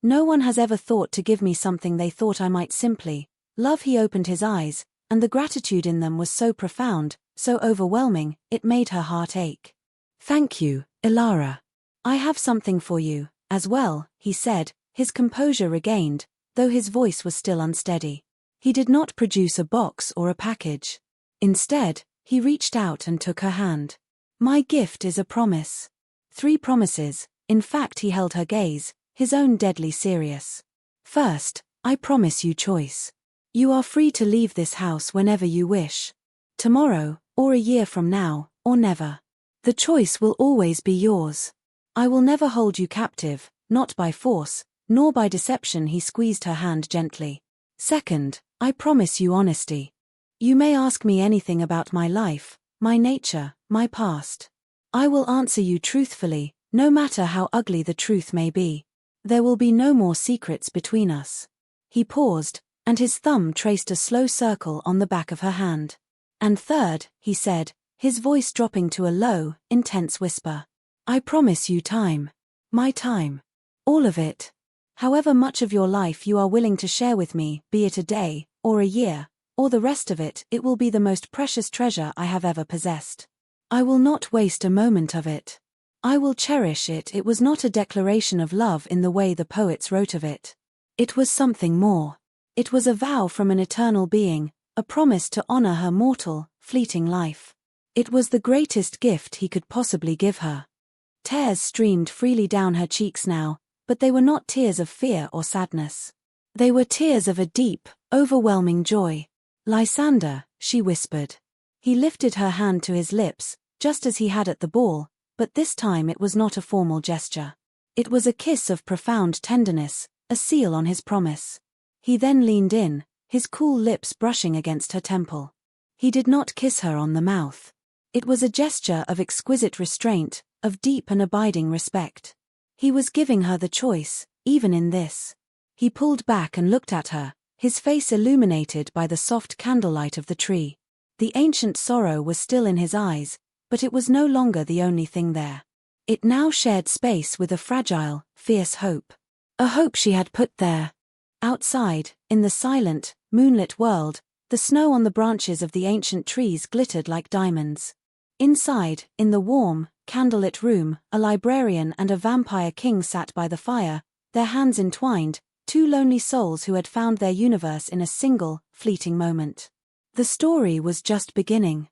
No one has ever thought to give me something they thought I might simply love." He opened his eyes, and the gratitude in them was so profound, so overwhelming, it made her heart ache. "Thank you, Ilara. I have something for you, as well," he said, his composure regained, though his voice was still unsteady. He did not produce a box or a package. Instead, he reached out and took her hand. "My gift is a promise." 3 promises, in fact. He held her gaze, his own deadly serious. "First, I promise you choice. You are free to leave this house whenever you wish. Tomorrow, or a year from now, or never. The choice will always be yours. I will never hold you captive, not by force, nor by deception." He squeezed her hand gently. "Second, I promise you honesty. You may ask me anything about my life, my nature, my past. I will answer you truthfully, no matter how ugly the truth may be. There will be no more secrets between us." He paused, and his thumb traced a slow circle on the back of her hand. "And third," he said, his voice dropping to a low, intense whisper, "I promise you time. My time. All of it. However much of your life you are willing to share with me, be it a day, or a year, or the rest of it, it will be the most precious treasure I have ever possessed. I will not waste a moment of it. I will cherish it." It was not a declaration of love in the way the poets wrote of it. It was something more. It was a vow from an eternal being, a promise to honor her mortal, fleeting life. It was the greatest gift he could possibly give her. Tears streamed freely down her cheeks now, but they were not tears of fear or sadness. They were tears of a deep, overwhelming joy. "Lysander," she whispered. He lifted her hand to his lips, just as he had at the ball, but this time it was not a formal gesture. It was a kiss of profound tenderness, a seal on his promise. He then leaned in, his cool lips brushing against her temple. He did not kiss her on the mouth. It was a gesture of exquisite restraint, of deep and abiding respect. He was giving her the choice, even in this. He pulled back and looked at her, his face illuminated by the soft candlelight of the tree. The ancient sorrow was still in his eyes, but it was no longer the only thing there. It now shared space with a fragile, fierce hope. A hope she had put there. Outside, in the silent, moonlit world, the snow on the branches of the ancient trees glittered like diamonds. Inside, in the warm, candlelit room, a librarian and a vampire king sat by the fire, their hands entwined, 2 lonely souls who had found their universe in a single, fleeting moment. The story was just beginning.